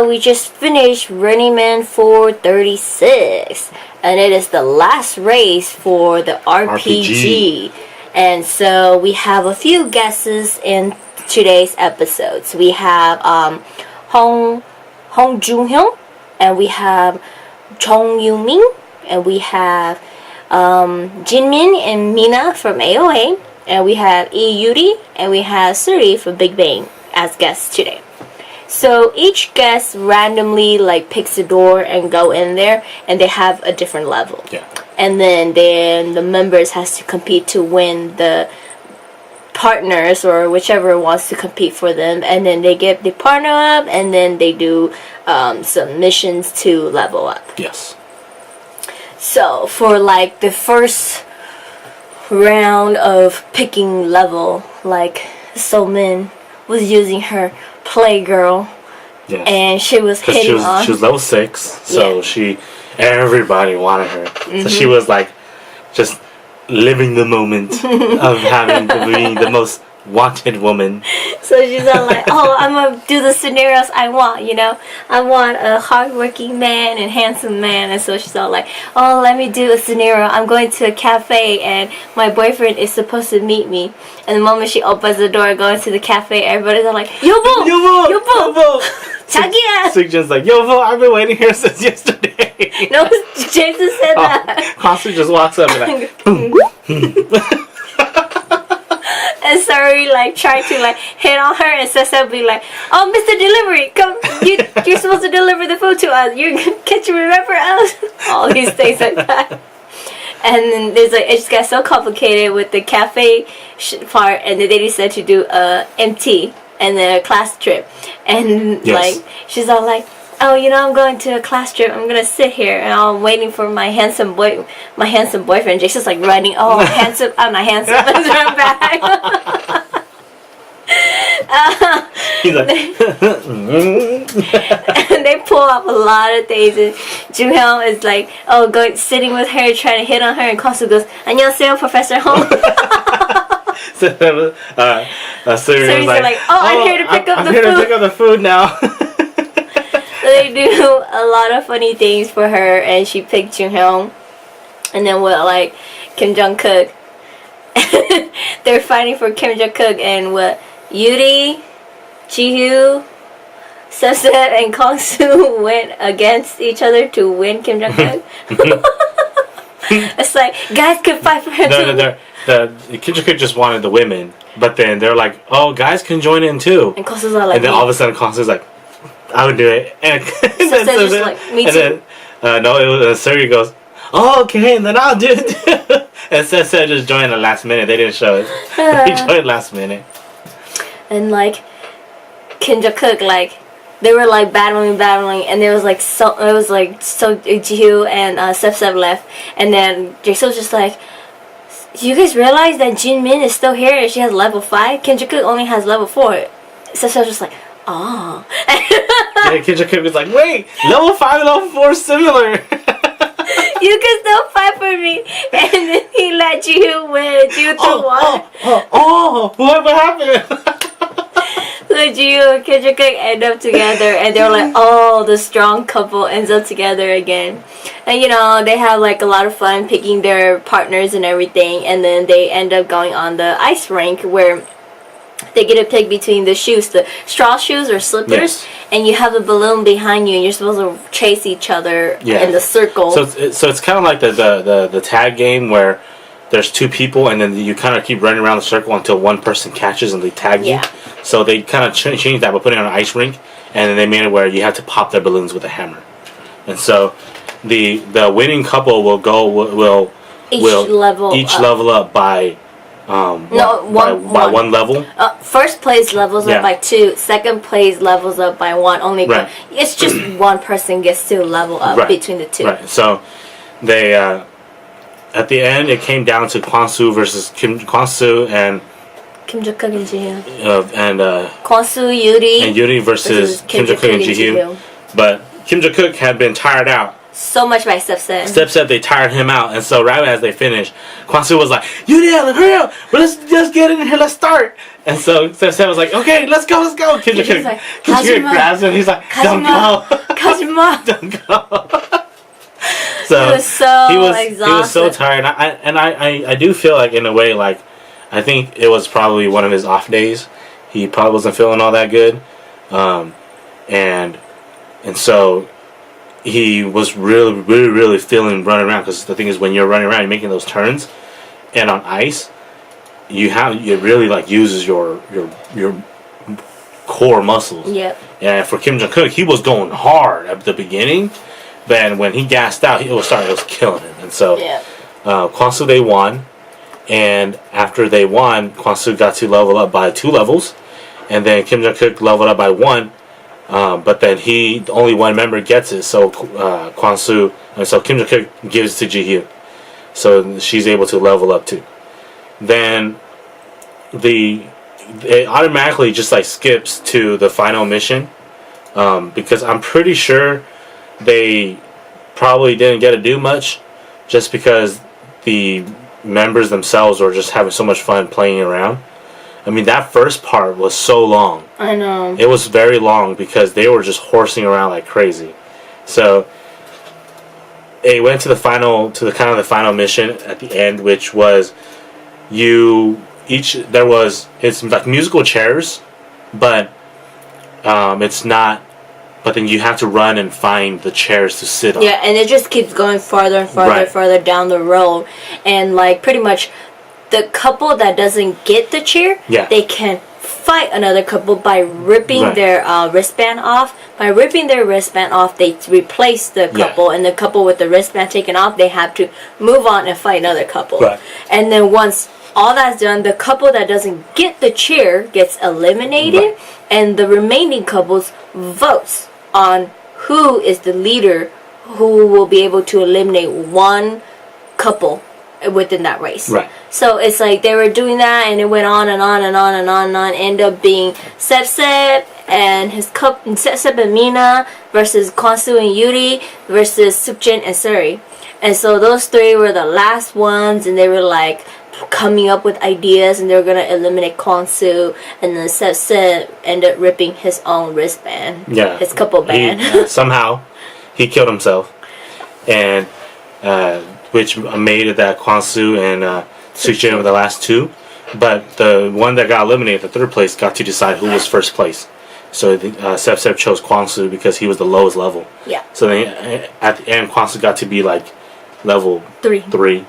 we just finished Running Man 436, and it is the last race for the RPG. And so we have a few guesses in today's episodes. We have Hong Joo-hyun, and we have Chong Yu-min, and we have Jinmin and Mina from AOA, and we have Lee Yuri, and we have Suri from Big Bang as guests today. So each guest randomly picks a door and go in there, and they have a different level. Yeah. And then the members has to compete to win the partners or whichever wants to compete for them, and then they partner up, and then they do some missions to level up. Yes. So for the first round of picking level, So-min was using her Playgirl, yes. and she was hitting on. She was level 6, so everybody wanted her. So she was just living the moment of having to be the most wanted woman. So she's all I'm gonna do the scenarios I want, I want a hardworking man and handsome man. And so she's all let me do a scenario. I'm going to a cafe and my boyfriend is supposed to meet me. And the moment she opens the door going to the cafe, everybody's all 여보! 여보! 자기야! Sujin's 여보, I've been waiting here since yesterday. No, Jason said that. Kwasu just walks up and boom. And Suri tried to hit on her, and Sessa be oh, Mr. Delivery, come, you're supposed to deliver the food to us. Can't you remember us? All these things like that. And then there's it just got so complicated with the cafe part, and then they decided to do a MT and then a class trip. And she's all oh, I'm going to a class trip. I'm gonna sit here and I'm waiting for my handsome boyfriend. Jason's running. Oh, handsome. I'm not handsome. Let's run back. He's and they pull up a lot of things. And Joo-hyun is sitting with her, trying to hit on her, and Kwasu goes, 안녕하세요, Professor Hong. Suri's I'm here to pick up the food. I'm here to pick up the food now. They do a lot of funny things for her, and she picked Joo-hyun. And then with Kim Jong-kook, they're fighting for Kim Jong-kook, and Yuri, Ji-hyo, Sefset, and Kong-soo went against each other to win Kim Jong-kook. It's guys can fight for her too. The Kim Jong-kook just wanted the women, but then they're oh, guys can join in too. And Kong-soo's all and then all of a sudden Kong-soo's I would do it. And then me too. Suri goes, oh, okay, and then I'll do it too. And Sessa just joined the last minute. They didn't show it. They joined last minute. And Kim Jong-kook, they were battling, and there was so Ji-hyo and Sef left, and then Jisoo was just do you guys realize that Jinmin is still here and she has level 5? Kim Jong-kook only has level 4. Sef was just oh. Yeah, Kim Jong-kook was wait, level 5 and level 4 is similar. You can still fight for me. And then he let you win. You won. What happened? So Ji-hyo and Kim Jong-kook end up together, and they're the strong couple ends up together again. And they have a lot of fun picking their partners and everything, and then they end up going on the ice rink where they get to pick between the shoes, the straw shoes or slippers, and you have a balloon behind you, and you're supposed to chase each other in the circle. So it's kind of like the tag game where there's two people, and then you kind of keep running around the circle until one person catches and they tag you. So they kind of changed that by putting it on an ice rink, and then they made it where you have to pop their balloons with a hammer. And so the winning couple will level up by one level. First place levels up by 2. Second place levels up by 1. Only it's just one person gets to level up between the two. Right. So they at the end it came down to Kwon-soo versus Kwon-soo and Kim Jong-kook and Ji-hyo. And Kwon-soo, Yuri versus Kim Jong-kook and Ji-hyo. But Kim Jong-kook had been tired out so much by Step Step, they tired him out, and so right as they finished, Kwon Soo was like, "You Dylan, hurry up! Well, let's just get in here. Let's start." And so Step was like, "Okay, let's go, let's go." Kim Jong-un like, grabs him. He's like, "Don't go, Kazuma, don't go." So he was so he exhausted. was so tired. I do feel like in a way like I think it was probably one of his off days. He probably wasn't feeling all that good, and so he was really feeling running around, because the thing is when you're running around, you're making those turns, and on ice, it really like uses your core muscles. Yep. And for Kim Jong-un, he was going hard at the beginning, but when he gassed out, it was killing him, and so Kwon Soo, they won. And after they won, Kwon Soo got to level up by 2 levels, and then Kim Jong-kook leveled up by 1. But then only one member gets it, so Kwon Soo, and so Kim Jong-kook gives it to Ji-hyo, so she's able to level up too. Then it automatically just like skips to the final mission, because I'm pretty sure they probably didn't get to do much, just because the members themselves were just having so much fun playing around. I mean, that first part was so long. I know. It was very long because they were just horsing around like crazy. So it went to the final mission at the end, which was it's like musical chairs, but it's not. But then you have to run and find the chairs to sit on. Yeah, and it just keeps going farther and farther down the road, and like pretty much the couple that doesn't get the chair, they can fight another couple by ripping their wristband off. By ripping their wristband off, they replace the couple, and the couple with the wristband taken off, they have to move on and fight another couple. Right. And then once all that's done, the couple that doesn't get the chair gets eliminated, and the remaining couples votes on who is the leader, who will be able to eliminate one couple within that race. Right. So it's like they were doing that, and it went on and on and on and on and on. Ended up being Sep and his couple, Sep and Mina versus Kwon Soo and Yuri versus Sukjin and Suri. And so those 3 were the last ones, and they were like coming up with ideas, and they were gonna eliminate Kwon Soo, and then Sep ended up ripping his own wristband. Yeah. His couple band. Somehow he killed himself, and which made it that Kwon Soo and Sukjin were the last 2, but the one that got eliminated, the 3rd place, got to decide who was first place. So Sep chose Kwon Soo because he was the lowest level. Yeah. So then at the end, Kwon Soo got to be like level 3.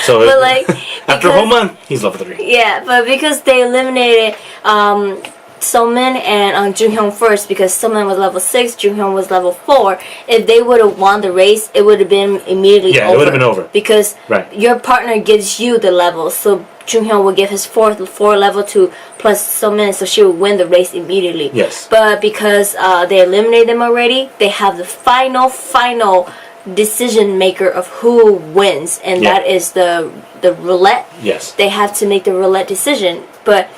So but like after a whole month, he's level 3. Yeah, but because they eliminated Seomin and Junghyun first, because Seomin was level 6, Junghyun was level 4. If they would have won the race, it would have been immediately over. Yeah, it would have been over. Because your partner gives you the level, so Junghyun would give his 4 level to plus Seomin, so she would win the race immediately. Yes. But because they eliminated them already, they have the final decision maker of who wins, and that is the roulette. Yes. They have to make the roulette decision, but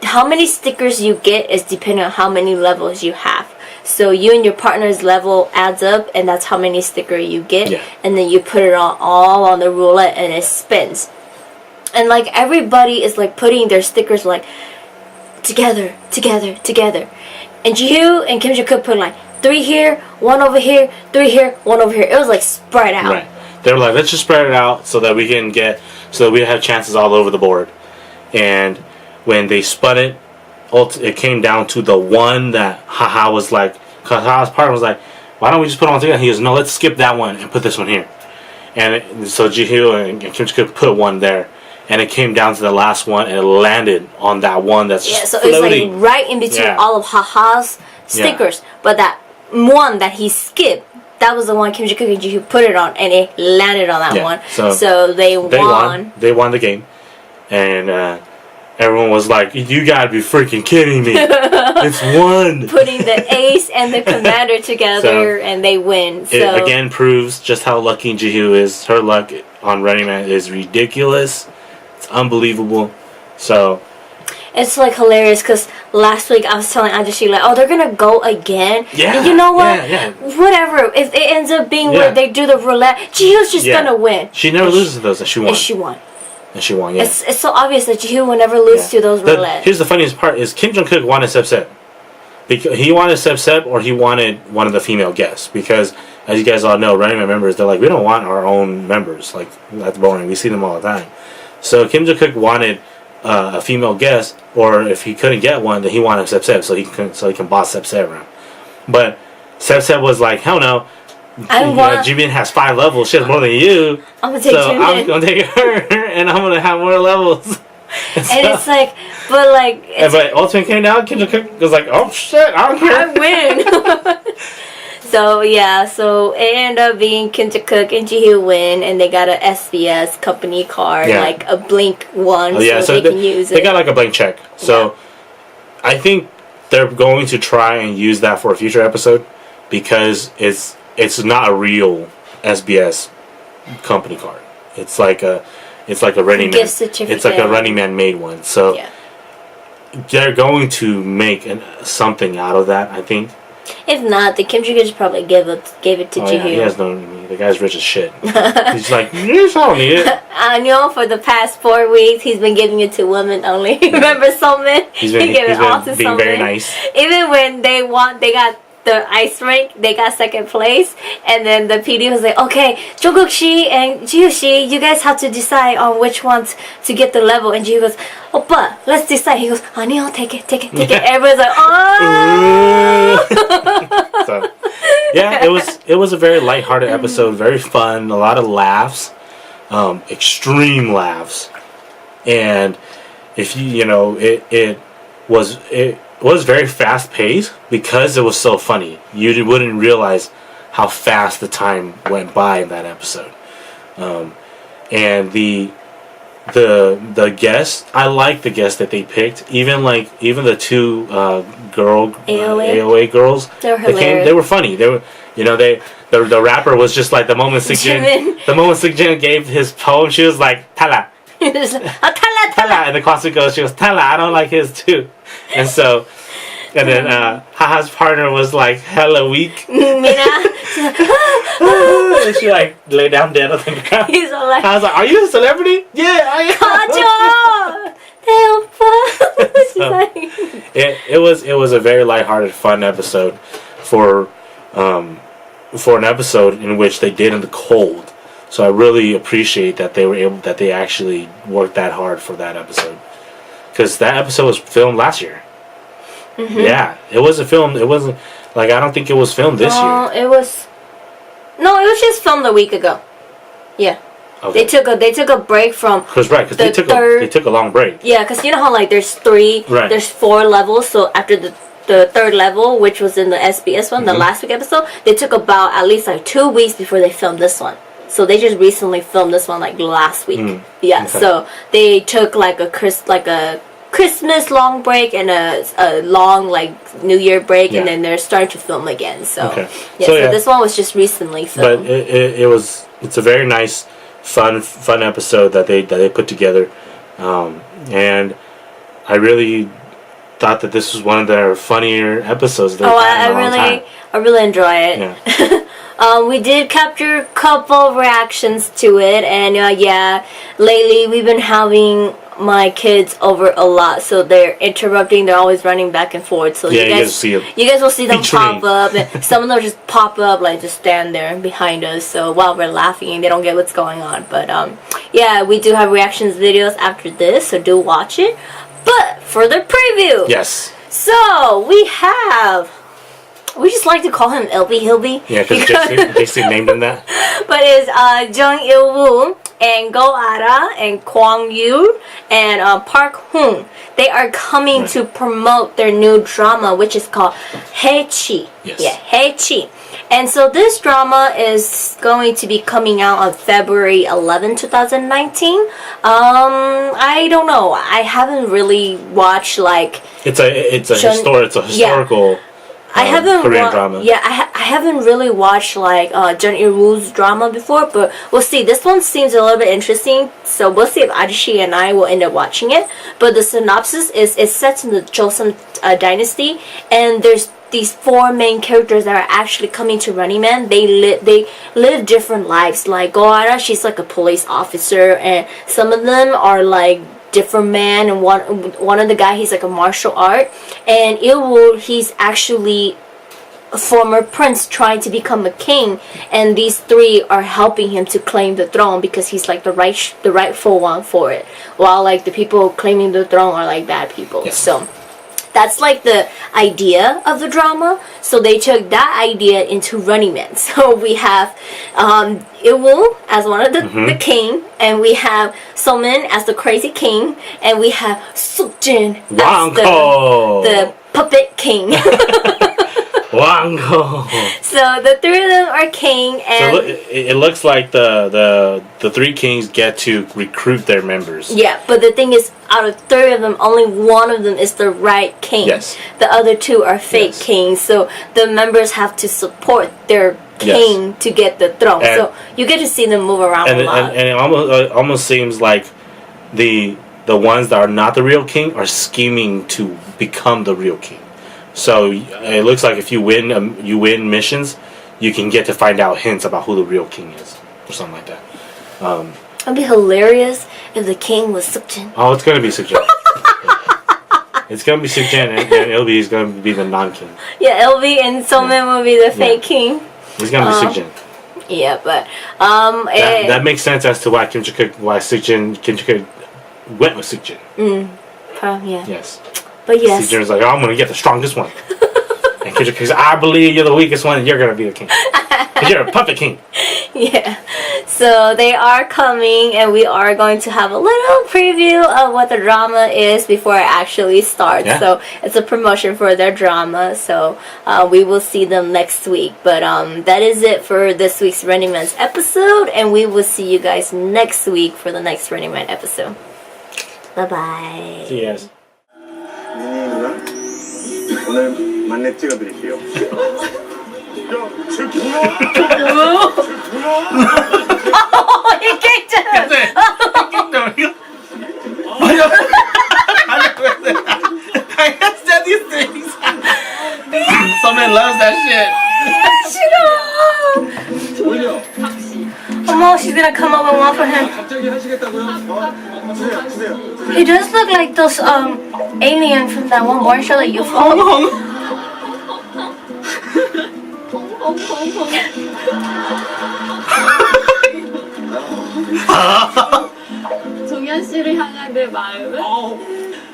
how many stickers you get is depending on how many levels you have. So you and your partner's level adds up, and that's how many stickers you get, and then you put it all on the roulette, and it spins. And like everybody is like putting their stickers like together. And Ji-hyo and Kim Jong-kook put like 3 here, 1 over here, 3 here, 1 over here. It was like spread out. Right. They were like, let's just spread it out so that we have chances all over the board. And when they spun it, it came down to the one that Haha was like, because Haha's partner was like, why don't we just put them all together? He goes, no, let's skip that one and put this one here. And so Ji-hyo and Kim Jong-kook put one there. And it came down to the last one, and it landed on that one that's just so floating. it's like right in between all of Haha's stickers. But that one that he skipped, that was the one Kim Jong-kook and Ji-hyo put it on, and it landed on that one. So they won. They won the game. And everyone was like, you gotta be freaking kidding me. It's one. Putting the ace and the commander together, and they win. So it again proves just how lucky Ji-hyo is. Her luck on Running Man is ridiculous. It's unbelievable. So it's like hilarious because last week I was telling Ajashi like, oh, they're gonna go again. Yeah. And you know what? Yeah. Whatever. If it ends up being where they do the roulette, Jiho's just gonna win. She never loses to those. And she won. And she won. Yeah. It's so obvious that Jiho will never lose to those roulette. Here's the funniest part: is Kim Jong Kook wanted Sep. Because he wanted Sep or he wanted one of the female guests. Because as you guys all know, Running Man members, they're like, we don't want our own members. Like, that's boring. We see them all the time. So Kim Jong Kook wanted a female guest, or if he couldn't get one, then he wanted Sep so he can boss Sep around. But Sep was like, hell no. Jimin has 5 levels. She has more than you. I'm gonna take Jimin. I'm gonna take her, and I'm gonna have more levels. And it's like, but like, but Ultimate came down. Kim Jong Kook was like, oh shit, I don't care. I win. So yeah, so it ended up being Kim Jong Kook and Jiho win, and they got a SBS company card, like a Blink one, so they can use it. They got like a blank check. So I think they're going to try and use that for a future episode because it's not a real SBS company card. It's like a Running Man. It's like a Running Man made one. So they're going to make something out of that, I think. If not, the Kim Jong-un probably gave it to Jiho. He has no. The guy's rich as shit. He's like, yes, I don't need it. I know for the past 4 weeks he's been giving it to women only. Remember Somin? He gave it all to being Somin. Very nice. Even when they got the ice rink, they got second place, and then the PD was like, okay, Jungkook-shi and Jiho-shi, you guys have to decide on which ones to get the level. And Jiho goes, Oppa, let's decide. He goes, Anil, take it. Everyone's like, oh. So, yeah, it was a very lighthearted episode, very fun, a lot of laughs, extreme laughs, and if it was very fast paced because it was so funny. You wouldn't realize how fast the time went by in that episode. And the guests, I like the guests that they picked. Even the 2 AOA girls. They were hilarious. They were funny. They were the rapper was just like the moment Seokjin gave his poem, she was like Tala. Tala, and the classic goes, she was Tala, I don't like his too. And so, and then Haha's partner was like hella weak. Mina. And she like lay down dead on the ground. He's all like, I was like, are you a celebrity? Yeah, I am. It was a very lighthearted, fun episode for an episode in which they did in the cold. So I really appreciate that they actually worked that hard for that episode, because that episode was filmed last year. Mm-hmm. Yeah, it wasn't filmed. It wasn't like, I don't think it was filmed this year. It was just filmed a week ago. Yeah. Okay. They took a break from. Because they took a long break. Yeah, because you know how like there's 4 levels. So after the 3rd level, which was in the SBS one, the last week episode, they took about at least like 2 weeks before they filmed this one. So they just recently filmed this one like last week. Yeah, okay. So they took like a Christmas long break and a long like New Year break, and then they're starting to film again. So so this one was just recently filmed. But it's a very nice, fun episode that they put together, and I really thought that this was one of their funnier episodes. I really enjoy it. Yeah. We did capture a couple reactions to it, and lately we've been having my kids over a lot, so they're interrupting. They're always running back and forth. So you guys will see them pop up, and some of them just pop up, like just stand there behind us. So while we're laughing, they don't get what's going on. But we do have reactions videos after this, so do watch it. But for the preview, yes. So we just like to call him LB Hilby. Yeah, because JC named him that. But it's Jung Il-woo and Go Ara and Kwang Yoo and Park Hoon. They are coming to promote their new drama, which is called Hey Chi. Yes. Yeah, Hey Chi. And so this drama is going to be coming out on February 11, 2019. I don't know. I haven't really watched like it's a historical. I haven't Korean drama. Yeah, I haven't really watched like Jun Il-woo's drama before, but we'll see. This one seems a little bit interesting, so we'll see if Ajishi and I will end up watching it. But the synopsis is it's set in the Joseon dynasty, and there's these four main characters that are actually coming to Running Man. They live different lives. Like Gohara, she's like a police officer, and some of them are like different man, and one of the guy, he's like a martial art, and Il-woo, he's actually a former prince trying to become a king, and these three are helping him to claim the throne because he's like the rightful one for it, while like the people claiming the throne are like bad people. Yes. So that's like the idea of the drama. So they took that idea into Running Man. So we have Il-woo as one of the king, and we have Somin as the crazy king, and we have Suk-jin as the puppet king. Wango. So the three of them are king, and So it looks like the three kings get to recruit their members. yeah, but the thing is, out of three of them, only one of them is the right king. Yes. The other two are fake Yes. kings, so the members have to support their king to get the throne. And- so you get to see them move around And a lot. it almost seems like the ones that are not the real king are scheming to become the real king. So it looks like if you win missions, you can get to find out hints about who the real king is, or something like that. It'd be hilarious if the king was Suk-jin. Oh, it's gonna be Suk-jin. It's gonna be Suk-jin, and Il-woo is gonna be the non-king. Yeah, LV and Somin will be the fake king. It's gonna be Suk-jin. Yeah, but That makes sense as to why Kim Jong-un went with Suk-jin. yeah. Yes. But yes. Suk-jin's like, oh, I'm gonna get the strongest one. And Kim Jong-un says, I believe you're the weakest one, and you're gonna be the king. 'Cause you're a puppet king. Yeah, so they are coming, and we are going to have a little preview of what the drama is before it actually starts. Yeah. So it's a promotion for their drama, so we will see them next week. But that is it for this week's Running Man's episode, and we will see you guys next week for the next Running Man episode. Bye bye. See you guys. 누나 오늘 만렙 찍어드릴게요. 야, 쟤 뭐야? Oh, he kicked him! I said these things. Someone loves that shit. 올려. Oh, she's gonna come up and walk for him. 갑자기 하시겠다고요? 주세요, 주세요. He does look like those alien from that one born show that you follow. 종현 씨를 향한 내 마음은?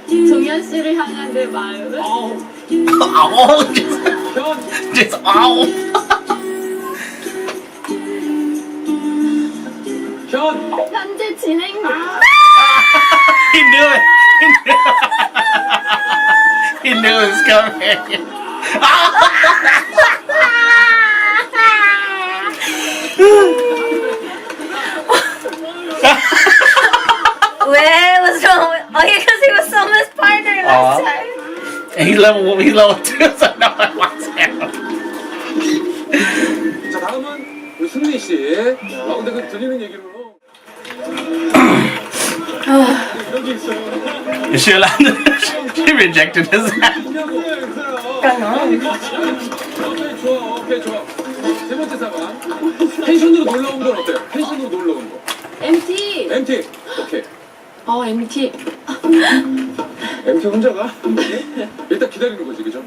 종현 씨를 향한 내 마음은? Ow. Just ow. 현재 진행 중. He knew it. He knew it was coming. Wait, what's wrong with? Oh, yeah, because he was Soma's partner last time. And he's level 2, so no one wants him. 자, 다음은 우리 승리 씨. 아, 근데 그 들리는 얘기로. 여기 있어요. She allowed She rejected his ass. 좋아, 오케이, 좋아. 세 번째 사람. 펜션으로 놀러 온 건 어때요? 펜션으로 놀러 온 거. MT. MT. 오케이. MT. MT 혼자 가? 일단 기다리는 거지, 그죠?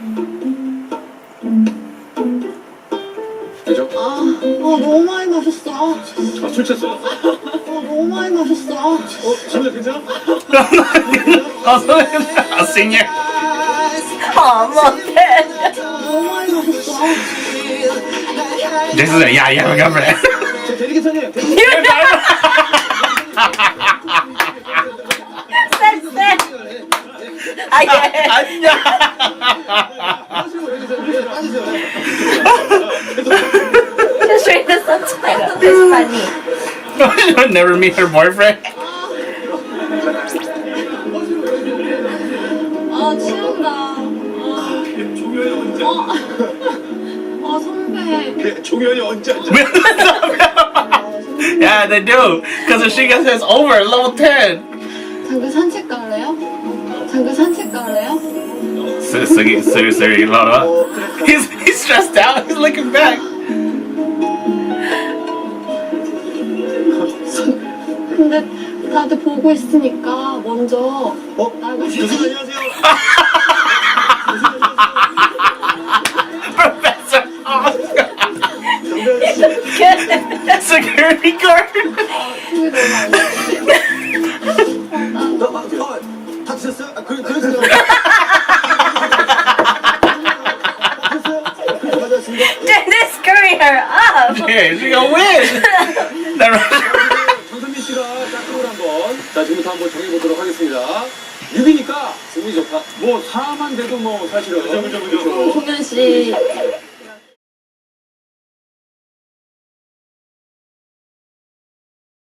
그죠? 너무 많이 마셨어. 아, 술 취했어. 너무 많이 마셨어. 진짜 괜찮아? I'll sing you. Oh, 못해. 너무 많이 마셨어. This is it. Yeah, you have a girlfriend. 저 대리 괜찮아요. 아, 예. Just read the subtitle. It's funny. She would never meet her boyfriend. 치운다. 앉아. 선배. 그래, 종현이 언제 앉아? Yeah, they do. Because if she gets over level 10. 잠깐 산책 갈래요? 잠깐 산책 갈래요? Sorry, Laura. He's stressed out. He's looking back. 근데 다들 보고 있으니까 먼저 나가세요. 교수님 안녕하세요. Professor Oscar. 정배 아저씨. Security guard. 그게 너무 안 돼. 다치셨어요? 그러세요. They're screwing her up. Yeah, she gonna win. 정선민 씨가 짝꿍을 한번 자 지금부터 한번 정해보도록 하겠습니다. 6이니까 승리 좋다. 뭐 4만 돼도 뭐 사실은 그죠. 종현 씨